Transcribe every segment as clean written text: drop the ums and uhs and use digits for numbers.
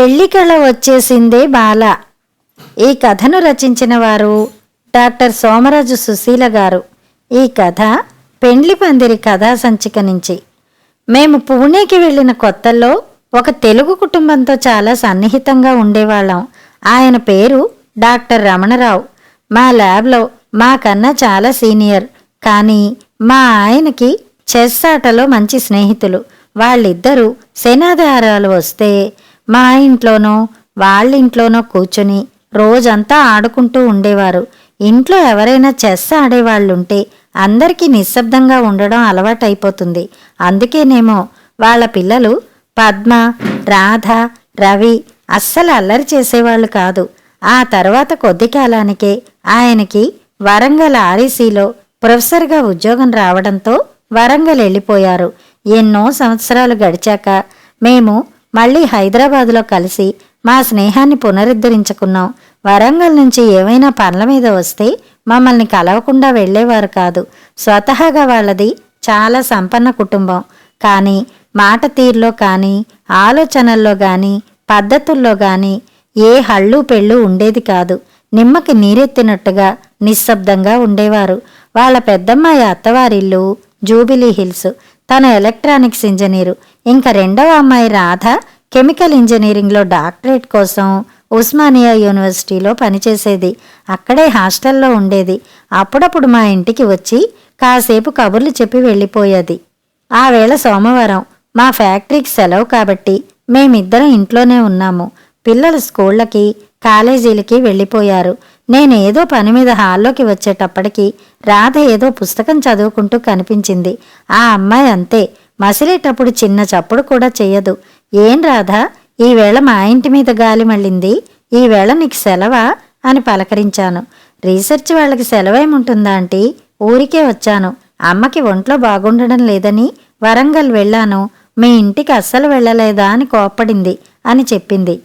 పెళ్లి కళ వచ్చేసిందే బాల. ఈ కథను రచించిన వారు డాక్టర్ సోమరాజు సుశీల గారు. ఈ కథ పెండ్లి పందిరి కథా సంచిక నుంచి. మేము పూణేకి వెళ్ళిన కొత్తల్లో ఒక తెలుగు కుటుంబంతో చాలా సన్నిహితంగా ఉండేవాళ్ళం. ఆయన పేరు డాక్టర్ రమణరావు. మా ల్యాబ్లో మాకన్నా చాలా సీనియర్. కానీ మా ఆయనకి చెస్ ఆటలో మంచి స్నేహితులు. వాళ్ళిద్దరూ శనాధారాలు వస్తే మా ఇంట్లోనో వాళ్ళింట్లోనో కూర్చుని రోజంతా ఆడుకుంటూ ఉండేవారు. ఇంట్లో ఎవరైనా చెస్ ఆడేవాళ్ళుంటే అందరికీ నిశ్శబ్దంగా ఉండడం అలవాటైపోతుంది. అందుకేనేమో వాళ్ళ పిల్లలు పద్మ, రాధ, రవి అస్సలు అల్లరి చేసేవాళ్ళు కాదు. ఆ తర్వాత కొద్ది కాలానికే ఆయనకి వరంగల్ ఆర్ఈసీలో ప్రొఫెసర్గా ఉద్యోగం రావడంతో వరంగల్ వెళ్ళిపోయారు. ఎన్నో సంవత్సరాలు గడిచాక మేము మళ్ళీ హైదరాబాదులో కలిసి మా స్నేహాన్ని పునరుద్ధరించుకున్నాం. వరంగల్ నుంచి ఏవైనా పనుల మీద వస్తే మమ్మల్ని కలవకుండా వెళ్ళేవారు కాదు. స్వతహాగా వాళ్ళది చాలా సంపన్న కుటుంబం. కానీ మాట తీరులో కానీ, ఆలోచనల్లో కానీ, పద్ధతుల్లో కానీ ఏ హళ్ళు పెళ్ళు ఉండేది కాదు. నిమ్మకి నీరెత్తినట్టుగా నిశ్శబ్దంగా ఉండేవారు. వాళ్ళ పెద్దమ్మాయి అత్తవారిల్లు జూబిలీ హిల్స్. తను ఎలక్ట్రానిక్స్ ఇంజనీరు. ఇంకా రెండవ అమ్మాయి రాధ కెమికల్ ఇంజనీరింగ్లో డాక్టరేట్ కోసం ఉస్మానియా యూనివర్సిటీలో పనిచేసేది. అక్కడే హాస్టల్లో ఉండేది. అప్పుడప్పుడు మా ఇంటికి వచ్చి కాసేపు కబుర్లు చెప్పి వెళ్ళిపోయేది. ఆ వేళ సోమవారం. మా ఫ్యాక్టరీకి సెలవు కాబట్టి మేమిద్దరం ఇంట్లోనే ఉన్నాము. పిల్లలు స్కూళ్ళకి, కాలేజీలకి వెళ్ళిపోయారు. నేనేదో పని మీద హాల్లోకి వచ్చేటప్పటికి రాధ ఏదో పుస్తకం చదువుకుంటూ కనిపించింది. ఆ అమ్మాయి అంతే, మసిలేటప్పుడు చిన్న చప్పుడు కూడా చెయ్యదు. ఏం రాధా, ఈవేళ మా ఇంటి మీద గాలి మళ్ళింది, ఈవేళ నీకు సెలవా అని పలకరించాను. రీసెర్చ్ వాళ్ళకి సెలవేముంటుందా ఆంటీ, ఊరికే వచ్చాను. అమ్మకి ఒంట్లో బాగుండడం లేదని వరంగల్ వెళ్ళాను. మీ ఇంటికి అస్సలు వెళ్ళలేదా అని కోప్పడింది అని చెప్పింది.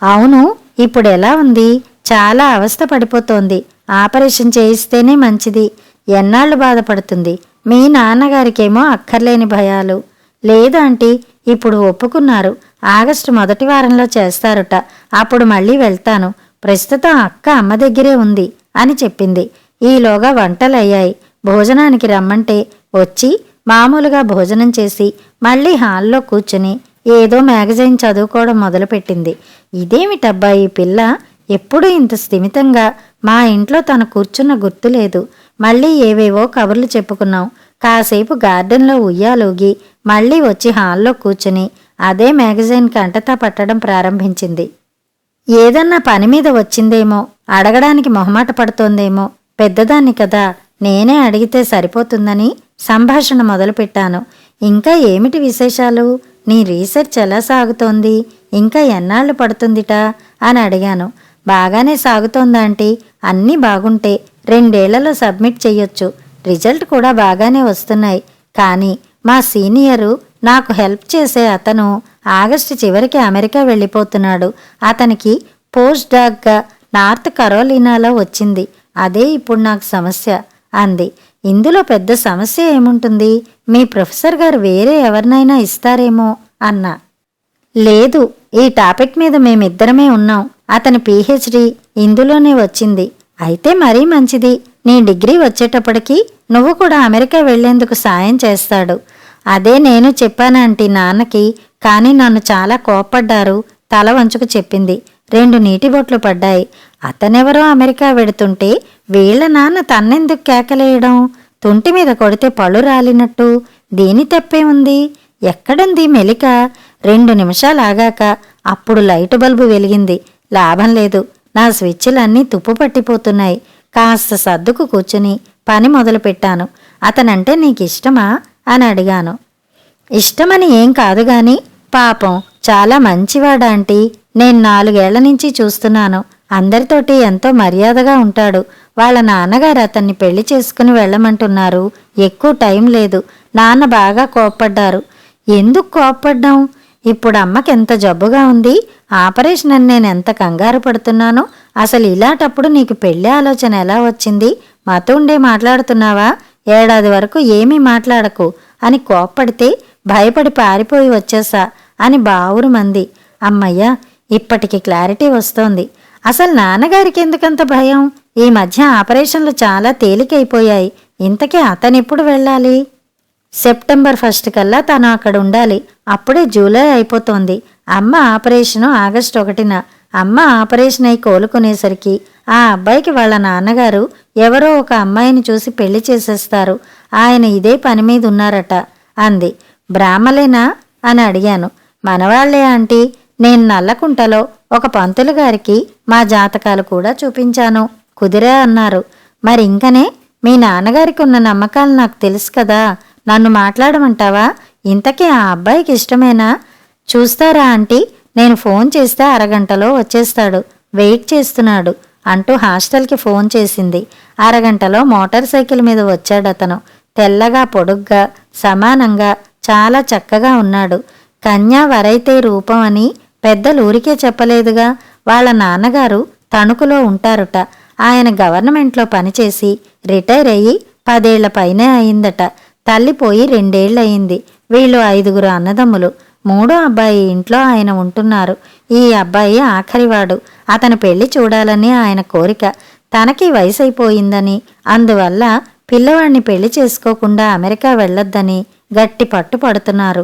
అవును, ఇప్పుడు ఎలా ఉంది? చాలా అవస్థ పడిపోతోంది. ఆపరేషన్ చేయిస్తేనే మంచిది. ఎన్నాళ్ళు బాధపడుతుంది? మీ నాన్నగారికేమో అక్కర్లేని భయాలు. లేదాంటీ, ఇప్పుడు ఒప్పుకున్నారు. ఆగస్టు మొదటి వారంలో చేస్తారుట. అప్పుడు మళ్ళీ వెళ్తాను. ప్రస్తుతం అక్క అమ్మ దగ్గరే ఉంది అని చెప్పింది. ఈలోగా వంటలయ్యాయి. భోజనానికి రమ్మంటే వచ్చి మామూలుగా భోజనం చేసి మళ్ళీ హాల్లో కూర్చుని ఏదో మ్యాగజైన్ చదువుకోవడం మొదలుపెట్టింది. ఇదేమిటబ్బా ఈ పిల్ల, ఎప్పుడూ ఇంత స్థిమితంగా మా ఇంట్లో తను కూర్చున్న గుర్తులేదు. మళ్ళీ ఏవేవో కబుర్లు చెప్పుకున్నాం. కాసేపు గార్డెన్లో ఉయ్యాలూగి మళ్ళీ వచ్చి హాల్లో కూర్చుని అదే మ్యాగజైన్ కంటతా పట్టడం ప్రారంభించింది. ఏదన్నా పని మీద వచ్చిందేమో, అడగడానికి మొహమాట పడుతోందేమో. పెద్దదాన్ని కదా, నేనే అడిగితే సరిపోతుందని సంభాషణ మొదలుపెట్టాను. ఇంకా ఏమిటి విశేషాలు? నీ రీసెర్చ్ ఎలా సాగుతోంది? ఇంకా ఎన్నాళ్ళు పడుతుందిట అని అడిగాను. బాగానే సాగుతోందాంటీ. అన్నీ బాగుంటే 2 ఏళ్లలో సబ్మిట్ చెయ్యొచ్చు. రిజల్ట్ కూడా బాగానే వస్తున్నాయి. కానీ మా సీనియరు, నాకు హెల్ప్ చేసే అతను ఆగస్టు చివరికి అమెరికా వెళ్ళిపోతున్నాడు. అతనికి పోస్ట్ డాక్గా నార్త్ కరోలినాలో వచ్చింది. అదే ఇప్పుడు నాకు సమస్య అంది. ఇందులో పెద్ద సమస్య ఏముంటుంది? మీ ప్రొఫెసర్ గారు వేరే ఎవరినైనా ఇస్తారేమో అన్నా. లేదు, ఈ టాపిక్ మీద మేమిద్దరమే ఉన్నాం. అతని పీహెచ్డీ ఇందులోనే వచ్చింది. అయితే మరీ మంచిది. నీ డిగ్రీ వచ్చేటప్పటికి నువ్వు కూడా అమెరికా వెళ్లేందుకు సాయం చేస్తాడు. అదే నేను చెప్పానంటీ నాన్నకి. కానీ నన్ను చాలా కోప్పడ్డారు. తల వంచుకు చెప్పింది. 2 నీటి బొట్లు పడ్డాయి. అతనెవరో అమెరికా వెడుతుంటే వీళ్ల నాన్న తన్నెందుకు కేకలేయడం? తుంటి మీద కొడితే పళ్ళు రాలినట్టు. దీని తప్పే ఉంది? ఎక్కడుంది మెలిక? 2 నిమిషాలు ఆగాక అప్పుడు లైటు బల్బు వెలిగింది. లాభం లేదు, నా స్విచ్లన్నీ తుప్పు పట్టిపోతున్నాయి. కాస్త సర్దుకు కూర్చుని పని మొదలుపెట్టాను. అతనంటే నీకిష్టమా అని అడిగాను. ఇష్టమని ఏం కాదు గాని, పాపం చాలా మంచివాడాంటీ. నేను 4 ఏళ్ల నుంచి చూస్తున్నాను. అందరితోటి ఎంతో మర్యాదగా ఉంటాడు. వాళ్ళ నాన్నగారు అతన్ని పెళ్లి చేసుకుని వెళ్ళమంటున్నారు. ఎక్కువ టైం లేదు. నాన్న బాగా కోప్పడ్డారు. ఎందుకు కోప్పడ్డాం? ఇప్పుడు అమ్మకెంత జబ్బుగా ఉంది. ఆపరేషన్ అని నేనెంత కంగారు పడుతున్నానో. అసలు ఇలాంటప్పుడు నీకు పెళ్లి ఆలోచన ఎలా వచ్చింది? మతుండే మాట్లాడుతున్నావా? 1 ఏడాది వరకు ఏమీ మాట్లాడకు అని కోప్పడితే భయపడి పారిపోయి వచ్చేసా అని బావురు మంది. అమ్మయ్య, ఇప్పటికి క్లారిటీ వస్తోంది. అసలు నాన్నగారికి ఎందుకంత భయం? ఈ మధ్య ఆపరేషన్లు చాలా తేలికైపోయాయి. ఇంతకీ అతనెప్పుడు వెళ్ళాలి? సెప్టెంబర్ 1 కల్లా తను అక్కడ ఉండాలి. అప్పుడే జూలై అయిపోతోంది. అమ్మ ఆపరేషను ఆగస్టు 1న. అమ్మ ఆపరేషన్ అయి కోలుకునేసరికి ఆ అబ్బాయికి వాళ్ళ నాన్నగారు ఎవరో ఒక అమ్మాయిని చూసి పెళ్లి చేసేస్తారు. ఆయన ఇదే పని మీద ఉన్నారట అంది. బ్రాహ్మలేనా అని అడిగాను. మనవాళ్లే ఆంటీ. నేను నల్లకుంటలో ఒక పంతులు గారికి మా జాతకాలు కూడా చూపించాను. కుదిరే అన్నారు. మరి ఇంకనే మీ నాన్నగారికి ఉన్న నమ్మకాలు నాకు తెలుసు కదా. నన్ను మాట్లాడమంటావా? ఇంతకీ ఆ అబ్బాయికి ఇష్టమేనా? చూస్తారా ఆంటీ, నేను ఫోన్ చేస్తే అరగంటలో వచ్చేస్తాడు. వెయిట్ చేస్తున్నాడు అంటూ హాస్టల్కి ఫోన్ చేసింది. అరగంటలో మోటార్ సైకిల్ మీద వచ్చాడతను. తెల్లగా, పొడుగ్గా, సమానంగా, చాలా చక్కగా ఉన్నాడు. కన్యా వరైతే రూపం అని పెద్దలు ఊరికే చెప్పలేదుగా. వాళ్ళ నాన్నగారు తణుకులో ఉంటారుట. ఆయన గవర్నమెంట్లో పనిచేసి రిటైర్ అయ్యి 10 ఏళ్ల పైనే అయిందట. తల్లిపోయి 2 ఏళ్లయింది. వీళ్ళు 5గురు అన్నదమ్ములు. 3వ అబ్బాయి ఇంట్లో ఆయన ఉంటున్నారు. ఈ అబ్బాయి ఆఖరివాడు. అతని పెళ్లి చూడాలని ఆయన కోరిక. తనకి వయసైపోయిందని, అందువల్ల పిల్లవాడిని పెళ్లి చేసుకోకుండా అమెరికా వెళ్ళొద్దని గట్టి పట్టు పడుతున్నారు.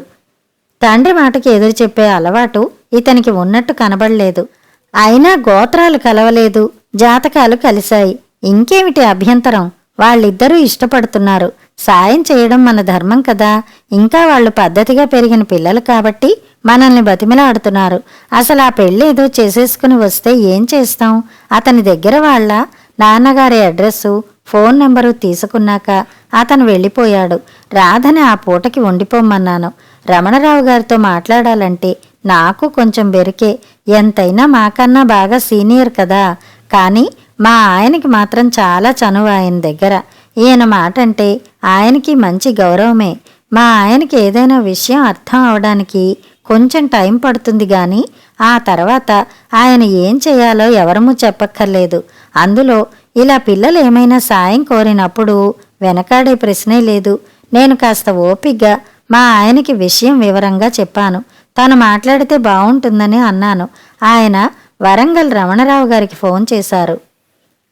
తండ్రి మాటకి ఎదురు చెప్పే అలవాటు ఇతనికి ఉన్నట్టు కనబడలేదు. అయినా గోత్రాలు కలవలేదు, జాతకాలు కలిశాయి. ఇంకేమిటి అభ్యంతరం? వాళ్ళిద్దరూ ఇష్టపడుతున్నారు. సాయం చేయడం మన ధర్మం కదా. ఇంకా వాళ్ళు పద్ధతిగా పెరిగిన పిల్లలు కాబట్టి మనల్ని బతిమిలాడుతున్నారు. అసలు ఆ పెళ్ళేదో చేసేసుకుని వస్తే ఏం చేస్తాం? అతని దగ్గర వాళ్ళ నాన్నగారి అడ్రస్సు, ఫోన్ నెంబరు తీసుకున్నాక అతను వెళ్ళిపోయాడు. రాధని ఆ పూటకి వండిపోమ్మన్నాను. రమణరావు గారితో మాట్లాడాలంటే నాకు కొంచెం బెరికే. ఎంతైనా మాకన్నా బాగా సీనియర్ కదా. కానీ మా ఆయనకి మాత్రం చాలా చనువు ఆయన దగ్గర. ఈయన మాట అంటే ఆయనకి మంచి గౌరవమే. మా ఆయనకి ఏదైనా విషయం అర్థం అవడానికి కొంచెం టైం పడుతుంది గాని ఆ తర్వాత ఆయన ఏం చేయాలో ఎవరమూ చెప్పక్కర్లేదు. అందులో ఇలా పిల్లలు ఏమైనా సాయం కోరినప్పుడు వెనకాడే ప్రశ్నే లేదు. నేను కాస్త ఓపిగ్గా మా ఆయనకి విషయం వివరంగా చెప్పాను. తను మాట్లాడితే బావుంటుందని అన్నాను. ఆయన వరంగల్ రమణరావు గారికి ఫోన్ చేశారు.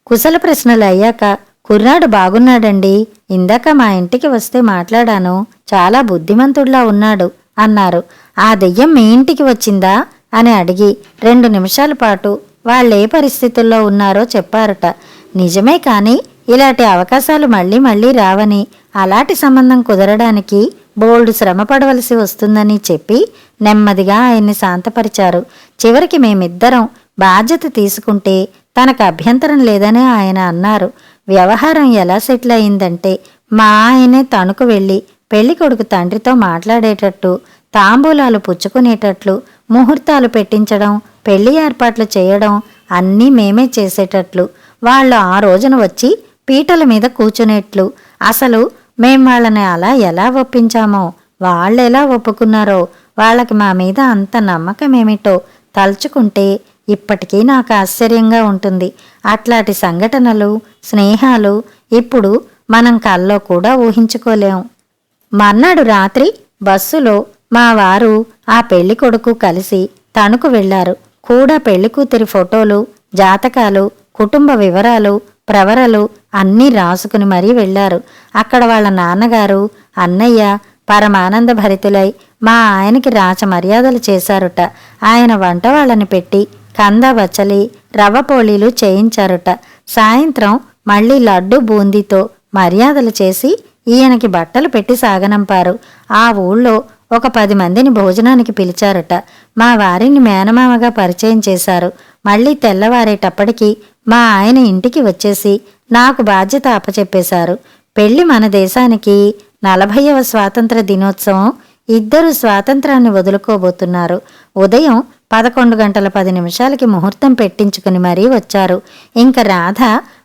కుశల ప్రశ్నలు అయ్యాక, కుర్రాడు బాగున్నాడండి. ఇందాక మా ఇంటికి వస్తే మాట్లాడాను. చాలా బుద్ధిమంతుడిలా ఉన్నాడు అన్నారు. ఆ దెయ్యం మీ ఇంటికి వచ్చిందా అని అడిగి 2 నిమిషాల పాటు వాళ్ళే పరిస్థితుల్లో ఉన్నారో చెప్పారట. నిజమే, కానీ ఇలాంటి అవకాశాలు మళ్ళీ మళ్ళీ రావని, అలాంటి సంబంధం కుదరడానికి బోల్డు శ్రమ పడవలసి వస్తుందని చెప్పి నెమ్మదిగా ఆయన్ని శాంతపరిచారు. చివరికి మేమిద్దరం బాధ్యత తీసుకుంటే తనకు అభ్యంతరం లేదని ఆయన అన్నారు. వ్యవహారం ఎలా సెటిల్ అయిందంటే మా ఆయనే తణుకు వెళ్ళి పెళ్లికొడుకు తండ్రితో మాట్లాడేటట్టు, తాంబూలాలు పుచ్చుకునేటట్లు, ముహూర్తాలు పెట్టించడం, పెళ్లి ఏర్పాట్లు చేయడం అన్నీ మేమే చేసేటట్లు, వాళ్ళు ఆ రోజున వచ్చి పీటల మీద కూర్చునేట్లు. అసలు మేం వాళ్ళని అలా ఎలా ఒప్పించామో, వాళ్ళెలా ఒప్పుకున్నారో, వాళ్ళకి మా మీద అంత నమ్మకమేమిటో తలుచుకుంటే ఇప్పటికీ నాకు ఆశ్చర్యంగా ఉంటుంది. అట్లాంటి సంఘటనలు, స్నేహాలు ఇప్పుడు మనం కల్లో కూడా ఊహించుకోలేం. మర్నాడు రాత్రి బస్సులో మా వారు ఆ పెళ్లి కొడుకు కలిసి తణుకు వెళ్లారు. కూడా పెళ్లికూతురి ఫోటోలు, జాతకాలు, కుటుంబ వివరాలు, ప్రవరలు అన్నీ రాసుకుని మరీ వెళ్లారు. అక్కడ వాళ్ళ నాన్నగారు, అన్నయ్య పరమానంద భరితులై మా ఆయనకి రాచ మర్యాదలు చేశారుట. ఆయన వంట వాళ్ళని పెట్టి కంద బచ్చలి, రవ్వ పోళీలు చేయించారుట. సాయంత్రం మళ్ళీ లడ్డు బూందీతో మర్యాదలు చేసి ఈయనకి బట్టలు పెట్టి సాగనంపారు. ఆ ఊళ్ళో ఒక 10 మందిని భోజనానికి పిలిచారట. మా వారిని మేనమామగా పరిచయం చేశారు. మళ్ళీ తెల్లవారేటప్పటికి మా ఆయన ఇంటికి వచ్చేసి నాకు బాధ్యత అప్పచెప్పేశారు. పెళ్లి మన దేశానికి 40వ స్వాతంత్ర దినోత్సవం. ఇద్దరు స్వాతంత్రాన్ని వదులుకోబోతున్నారు. ఉదయం 11 గంటల 10 నిమిషాలకి ముహూర్తం పెట్టించుకుని మరీ వచ్చారు. ఇంక రాధ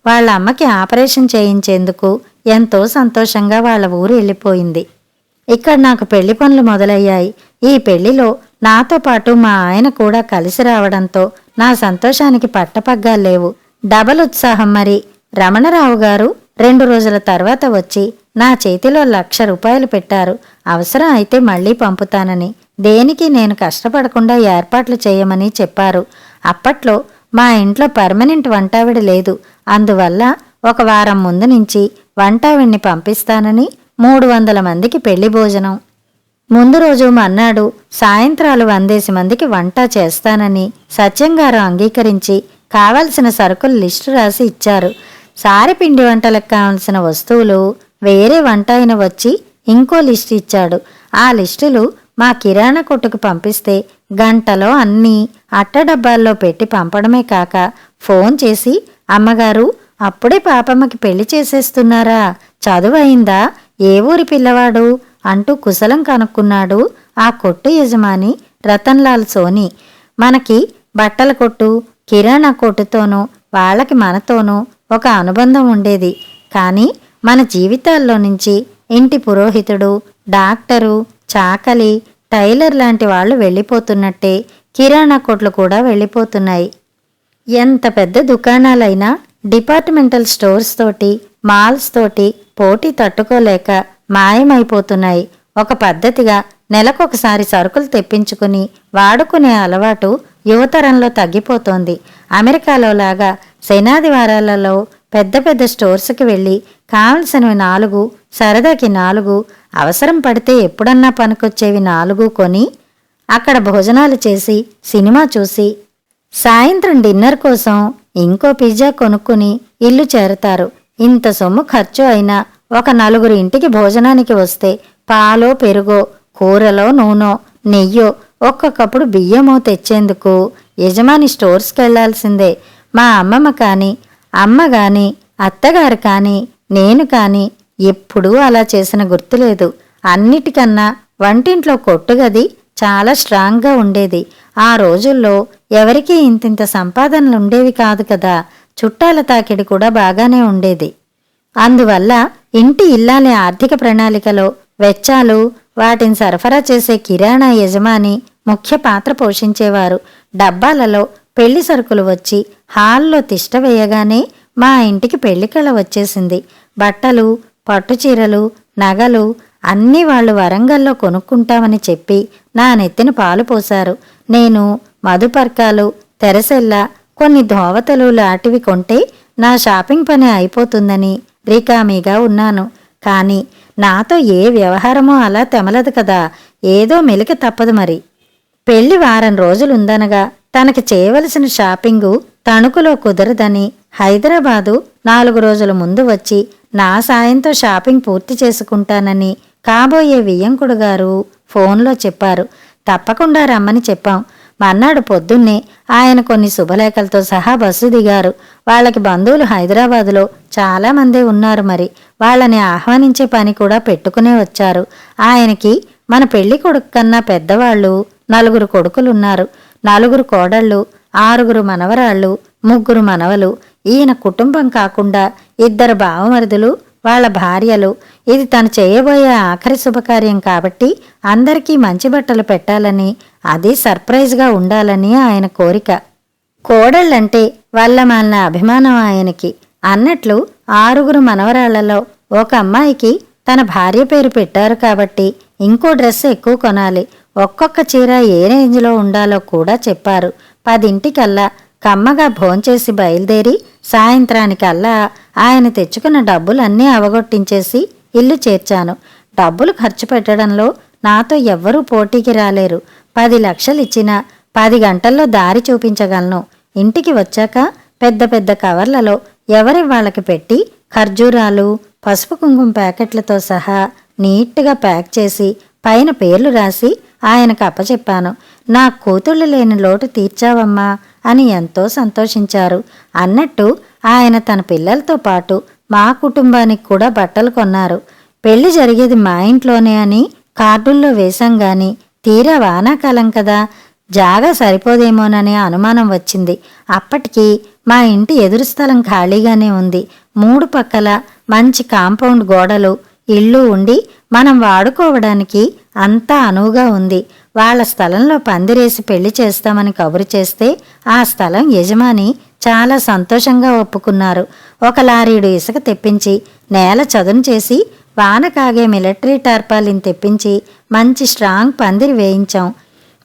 వాళ్ళ అమ్మకి ఆపరేషన్ చేయించేందుకు ఎంతో సంతోషంగా వాళ్ళ ఊరు వెళ్ళిపోయింది. ఇక్కడ నాకు పెళ్లి పనులు మొదలయ్యాయి. ఈ పెళ్లిలో నాతో పాటు మా ఆయన కూడా కలిసి రావడంతో నా సంతోషానికి పట్టపగ్గాలేవు. డబల్ ఉత్సాహం మరి. రమణరావు గారు 2 రోజుల తర్వాత వచ్చి నా చేతిలో 1,00,000 రూపాయలు పెట్టారు. అవసరం అయితే మళ్ళీ పంపుతానని, దేనికి నేను కష్టపడకుండా ఏర్పాట్లు చేయమని చెప్పారు. అప్పట్లో మా ఇంట్లో పర్మనెంట్ వంటావిడ లేదు. అందువల్ల ఒక వారం ముందు నుంచి వంటావిడిని పంపిస్తానని 300 మందికి పెళ్లి భోజనం, ముందు రోజు మన్నాడు సాయంత్రాలు 100 మందికి వంట చేస్తానని సత్యంగారు అంగీకరించి కావలసిన సరుకుల లిస్టు రాసి ఇచ్చారు. సారెపిండి వంటలకు కావలసిన వస్తువులు వేరే వంట ఆయన వచ్చి ఇంకో లిస్టు ఇచ్చాడు. ఆ లిస్టులు మా కిరాణా కొట్టుకు పంపిస్తే గంటలో అన్నీ అట్టడబ్బాల్లో పెట్టి పంపడమే కాక ఫోన్ చేసి, అమ్మగారు అప్పుడే పాపమ్మకి పెళ్లి చేసేస్తున్నారా, చదువు అయిందా, ఏ ఊరి పిల్లవాడు అంటూ కుశలం కనుక్కున్నాడు ఆ కొట్టు యజమాని రతన్లాల్ సోని. మనకి బట్టల కొట్టు, కిరాణా కొట్టుతోనూ వాళ్ళకి మనతోనూ ఒక అనుబంధం ఉండేది. కానీ మన జీవితాల్లో నుంచి ఇంటి పురోహితుడు, డాక్టరు, చాకలి, టైలర్ లాంటి వాళ్ళు వెళ్ళిపోతున్నట్టే కిరాణా కొట్లు కూడా వెళ్ళిపోతున్నాయి. ఎంత పెద్ద దుకాణాలైనా డిపార్ట్మెంటల్ స్టోర్స్ తోటి, మాల్స్ తోటి పోటీ తట్టుకోలేక మాయమైపోతున్నాయి. ఒక పద్ధతిగా నెలకొకసారి సరుకులు తెప్పించుకుని వాడుకునే అలవాటు యువతరంలో తగ్గిపోతోంది. అమెరికాలో లాగా శనాదివారాలలో పెద్ద పెద్ద స్టోర్స్కి వెళ్ళి కావలసినవి 4, సరదాకి 4, అవసరం పడితే ఎప్పుడన్నా పనికొచ్చేవి 4 కొని అక్కడ భోజనాలు చేసి సినిమా చూసి సాయంత్రం డిన్నర్ కోసం ఇంకో పిజ్జా కొనుక్కుని ఇల్లు చేరతారు. ఇంత సొమ్ము ఖర్చు అయినా ఒక 4 ఇంటికి భోజనానికి వస్తే పాలో పెరుగో, కూరలో నూనె, నెయ్యో, ఒక్కొక్కప్పుడు బియ్యమో తెచ్చేందుకు యజమాని స్టోర్స్కి వెళ్లాల్సిందే. మా అమ్మమ్మ కానీ, అమ్మ కానీ, అత్తగారు కానీ, నేను కానీ ఎప్పుడూ అలా చేసిన గుర్తులేదు. అన్నిటికన్నా వంటింట్లో కొట్టుగది చాలా స్ట్రాంగ్గా ఉండేది. ఆ రోజుల్లో ఎవరికీ ఇంతింత సంపాదనలు ఉండేవి కాదు కదా. చుట్టాల తాకిడి కూడా బాగానే ఉండేది. అందువల్ల ఇంటి ఇల్లాలి ఆర్థిక ప్రణాళికలో వెచ్చాలు, వాటిని సరఫరా చేసే కిరాణా యజమాని ముఖ్య పాత్ర పోషించేవారు. డబ్బాలలో పెళ్లి సరుకులు వచ్చి హాల్లో తిష్ట వేయగానే మా ఇంటికి పెళ్లికళ వచ్చేసింది. బట్టలు, పట్టుచీరలు, నగలు అన్నీ వాళ్ళు వరంగల్లో కొనుక్కుంటామని చెప్పి నా నెత్తిన పాలు పోశారు. నేను మధుపర్కాలు, తెరసెల్ల, కొన్ని ధోవతలు లాంటివి కొంటే నా షాపింగ్ పని అయిపోతుందని రికామీగా ఉన్నాను. కానీ నాతో ఏ వ్యవహారమో అలా తెమలదు కదా. ఏదో మెలిక తప్పదు మరి. పెళ్లి వారం రోజులుందనగా తనకి చేయవలసిన షాపింగు తణుకులో కుదరదని హైదరాబాదు 4 రోజుల ముందు వచ్చి నా సాయంతో షాపింగ్ పూర్తి చేసుకుంటానని కాబోయే వియ్యంకుడు గారు ఫోన్లో చెప్పారు. తప్పకుండా రమ్మని చెప్పాం. మన్నాడు పొద్దున్నే ఆయన కొన్ని శుభలేఖలతో సహా బస్సు దిగారు. వాళ్ళకి బంధువులు హైదరాబాదులో చాలామందే ఉన్నారు. మరి వాళ్ళని ఆహ్వానించే పని కూడా పెట్టుకునే వచ్చారు. ఆయనకి మన పెళ్లి కొడుకు కన్నా పెద్దవాళ్ళు 4 కొడుకులున్నారు, 4 కోడళ్ళు, 6 మనవరాళ్ళు, 3 మనవలు. ఈయన కుటుంబం కాకుండా 2 బావమరుదులు, వాళ్ళ భార్యలు. ఇది తను చేయబోయే ఆఖరి శుభకార్యం కాబట్టి అందరికీ మంచి బట్టలు పెట్టాలని, అది సర్ప్రైజ్గా ఉండాలని ఆయన కోరిక. కోడళ్ళంటే వల్లమాలిన అభిమానం ఆయనకి. అన్నట్లు 6 మనవరాళ్లలో ఒక అమ్మాయికి తన భార్య పేరు పెట్టారు కాబట్టి ఇంకో డ్రెస్ ఎక్కువ కొనాలి. ఒక్కొక్క చీర ఏ రేంజ్లో ఉండాలో కూడా చెప్పారు. 10 కమ్మగా భోంచేసి బయలుదేరి సాయంత్రానికల్లా ఆయన తెచ్చుకున్న డబ్బులన్నీ అవగొట్టించేసి ఇల్లు చేర్చాను. డబ్బులు ఖర్చు పెట్టడంలో నాతో ఎవ్వరూ పోటీకి రాలేరు. 10 లక్షలు ఇచ్చినా 10 గంటల్లో దారి చూపించగలను. ఇంటికి వచ్చాక పెద్ద పెద్ద కవర్లలో ఎవరి వాళ్ళకి పెట్టి ఖర్జూరాలు, పసుపు కుంకుమ ప్యాకెట్లతో సహా నీట్గా ప్యాక్ చేసి పైన పేర్లు రాసి ఆయనకు అప్పచెప్పాను. నా కూతుళ్ళు లేని లోటు తీర్చావమ్మా అని ఎంతో సంతోషించారు. అన్నట్టు ఆయన తన పిల్లలతో పాటు మా కుటుంబానికి కూడా బట్టలు కొన్నారు. పెళ్లి జరిగేది మా ఇంట్లోనే అని కార్డుల్లో వేశాం గాని తీరా వానాకాలం కదా, జాగా సరిపోదేమోననే అనుమానం వచ్చింది. అప్పటికి మా ఇంటి ఎదురు స్థలం ఖాళీగానే ఉంది. 3 పక్కల మంచి కాంపౌండ్ గోడలు, ఇల్లు ఉండి మనం వాడుకోవడానికి అంతా అనువుగా ఉంది. వాళ్ళ స్థలంలో పందిరేసి పెళ్లి చేస్తామని కబురు చేస్తే ఆ స్థలం యజమాని చాలా సంతోషంగా ఒప్పుకున్నారు. 1 లారీడు ఇసుక తెప్పించి నేల చదును చేసి వాన కాగే మిలిటరీ టార్పాలిన్ తెప్పించి మంచి స్ట్రాంగ్ పందిరి వేయించాం.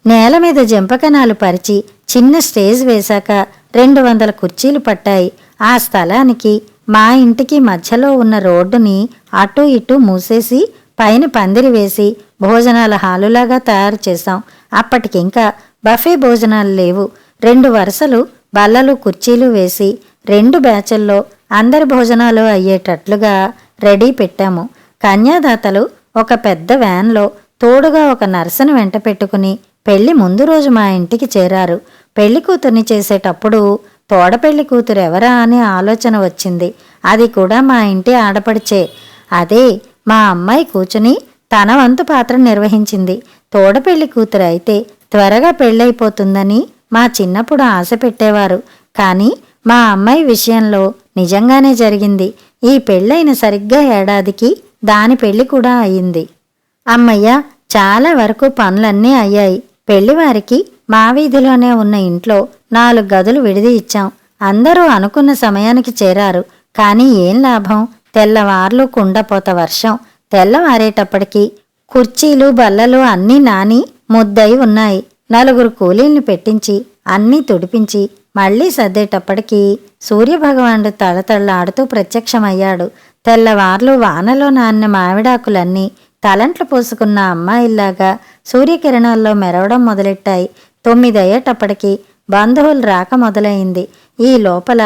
నేల మీద జంపకణాలు పరిచి చిన్న స్టేజ్ వేశాక 200 కుర్చీలు పట్టాయి. ఆ స్థలానికి మా ఇంటికి మధ్యలో ఉన్న రోడ్డుని అటూ ఇటూ మూసేసి పైన పందిరి వేసి భోజనాల హాలులాగా తయారు చేశాం. అప్పటికింకా బఫే భోజనాలు లేవు. 2 వరుసలు బల్లలు కుర్చీలు వేసి 2 బ్యాచుల్లో అందరి భోజనాలు అయ్యేటట్లుగా రెడీ పెట్టాము. కన్యాదాతలు ఒక పెద్ద వ్యాన్లో తోడుగా ఒక నర్సును వెంట పెట్టుకుని పెళ్లి ముందు రోజు మా ఇంటికి చేరారు. పెళ్లి కూతుర్ని చేసేటప్పుడు తోడపెళ్లి కూతురు ఎవరా అనే ఆలోచన వచ్చింది. అది కూడా మా ఇంటి ఆడపడిచే. అదే మా అమ్మాయి కూర్చుని తన వంతు పాత్ర నిర్వహించింది. తోడపెళ్లి కూతురు అయితే త్వరగా పెళ్ళైపోతుందని మా చిన్నప్పుడు ఆశ పెట్టేవారు. కానీ మా అమ్మాయి విషయంలో నిజంగానే జరిగింది. ఈ పెళ్ళైన సరిగ్గా ఏడాదికి దాని పెళ్లి కూడా అయింది. అమ్మయ్య, చాలా వరకు పనులన్నీ అయ్యాయి. పెళ్లివారికి మా వీధిలోనే ఉన్న ఇంట్లో 4 గదులు విడిది ఇచ్చాం. అందరూ అనుకున్న సమయానికి చేరారు. కానీ ఏం లాభం, తెల్లవార్లు కుండపోత వర్షం. తెల్లవారేటప్పటికి కుర్చీలు బల్లలు అన్నీ నాని ముద్దై ఉన్నాయి. 4 కూలీల్ని పెట్టించి అన్నీ తుడిపించి మళ్లీ సర్దేటప్పటికి సూర్యభగవానుడు తళతళలాడుతూ ప్రత్యక్షమయ్యాడు. తెల్లవార్లు వానలో నాన్న మామిడాకులన్నీ తలంట్లు పోసుకున్న అమ్మాయిల్లాగా సూర్యకిరణాల్లో మెరవడం మొదలెట్టాయి. 9 అయ్యేటప్పటికి బంధువులు రాక మొదలైంది. ఈ లోపల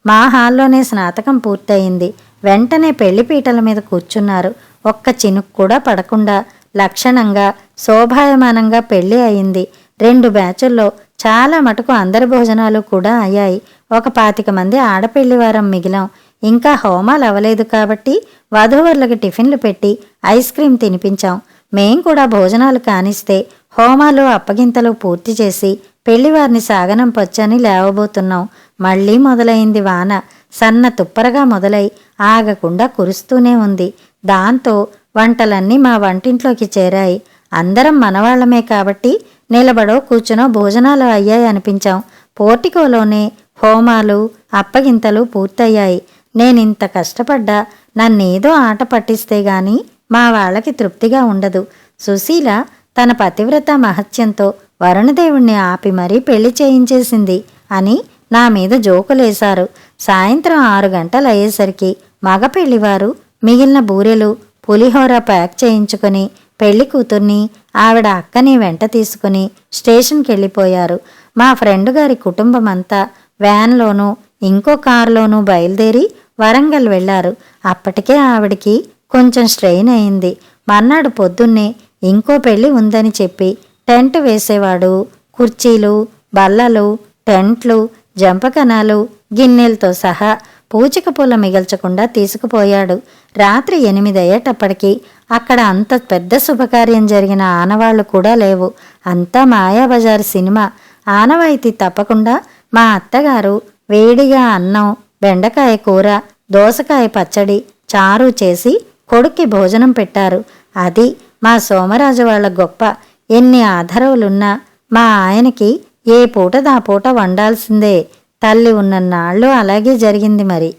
మా హాల్లోనే స్నాతకం పూర్తయింది. వెంటనే పెళ్లిపీటల మీద కూర్చున్నారు. ఒక్క చినుకు కూడా పడకుండా లక్షణంగా శోభాయమానంగా పెళ్లి అయింది. 2 బ్యాచుల్లో చాలా మటుకు అందరి భోజనాలు కూడా అయ్యాయి. ఒక 25 మంది ఆడపెళ్లివారం మిగిలాం. ఇంకా హోమాలు అవ్వలేదు కాబట్టి వధూవరులకు టిఫిన్లు పెట్టి ఐస్ క్రీం తినిపించాం. మేం కూడా భోజనాలు కానిస్తే హోమాలు అప్పగింతలు పూర్తి చేసి పెళ్లివారిని సాగనంపొచ్చని లేవబోతున్నాం. మళ్లీ మొదలైంది వాన. సన్న తుప్పరగా మొదలై ఆగకుండా కురుస్తూనే ఉంది. దాంతో వంటలన్నీ మా వంటింట్లోకి చేరాయి. అందరం మనవాళ్లమే కాబట్టి నిలబడో కూర్చునో భోజనాలు అయ్యాయి అనిపించాం. పోర్టికోలోనే హోమాలు అప్పగింతలు పూర్తయ్యాయి. నేనింత కష్టపడ్డా నన్నేదో ఆట పట్టిస్తే గాని మా వాళ్ళకి తృప్తిగా ఉండదు. సుశీల తన పతివ్రత మహత్యంతో వరుణదేవుణ్ణి ఆపి మరీ పెళ్లి చేయించేసింది అని నా మీద జోకులేశారు. సాయంత్రం 6 గంటలయ్యేసరికి మగ పెళ్లివారు మిగిలిన బూరెలు పులిహోర ప్యాక్ చేయించుకొని పెళ్లి కూతుర్ని ఆవిడ అక్కని వెంట తీసుకుని స్టేషన్కి వెళ్ళిపోయారు. మా ఫ్రెండ్ గారి కుటుంబమంతా వ్యాన్లోనూ ఇంకో కారులోనూ బయలుదేరి వరంగల్ వెళ్లారు. అప్పటికే ఆవిడికి కొంచెం స్ట్రెయిన్ అయింది. మర్నాడు పొద్దున్నే ఇంకో పెళ్లి ఉందని చెప్పి టెంట్ వేసేవాడు కుర్చీలు బల్లలు టెంట్లు జంపకణాలు గిన్నెలతో సహా పూచిక పూల మిగల్చకుండా తీసుకుపోయాడు. రాత్రి 8 అయ్యేటప్పటికి అక్కడ అంత పెద్ద శుభకార్యం జరిగిన ఆనవాళ్లు కూడా లేవు. అంతా మాయాబజార్ సినిమా. ఆనవాయితీ తప్పకుండా మా అత్తగారు వేడిగా అన్నం, బెండకాయ కూర, దోసకాయ పచ్చడి, చారు చేసి కొడుక్కి భోజనం పెట్టారు. అది మా సోమరాజు వాళ్ళ గొప్ప. ఎన్ని ఆధరవులున్నా మా ఆయనకి ఏ పూటదా పూట వండాల్సిందే. తల్లి ఉన్నన్నాళ్ళు అలాగే జరిగింది. మరి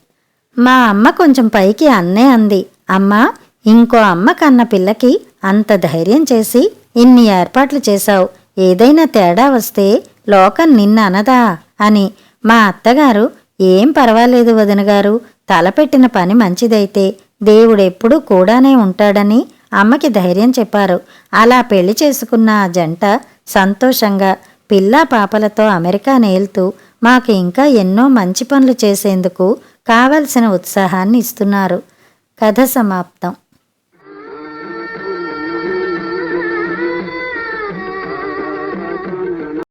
మా అమ్మ కొంచెం పైకి అన్నే అంది, అమ్మా, ఇంకో అమ్మ కన్న పిల్లకి అంత ధైర్యం చేసి ఇన్ని ఏర్పాట్లు చేశావు, ఏదైనా తేడా వస్తే లోకం నిన్న అనదా అని. మా అత్తగారు, ఏం పర్వాలేదు వదినగారు, తలపెట్టిన పని మంచిదైతే దేవుడెప్పుడూ కూడానే ఉంటాడని అమ్మకి ధైర్యం చెప్పారు. అలా పెళ్లి చేసుకున్న ఆ జంట సంతోషంగా పిల్లా పాపలతో అమెరికా నేల్తూ మాకు ఇంకా ఎన్నో మంచి పనులు చేసేందుకు కావలసిన ఉత్సాహాన్ని ఇస్తున్నారు. కథ సమాప్తం.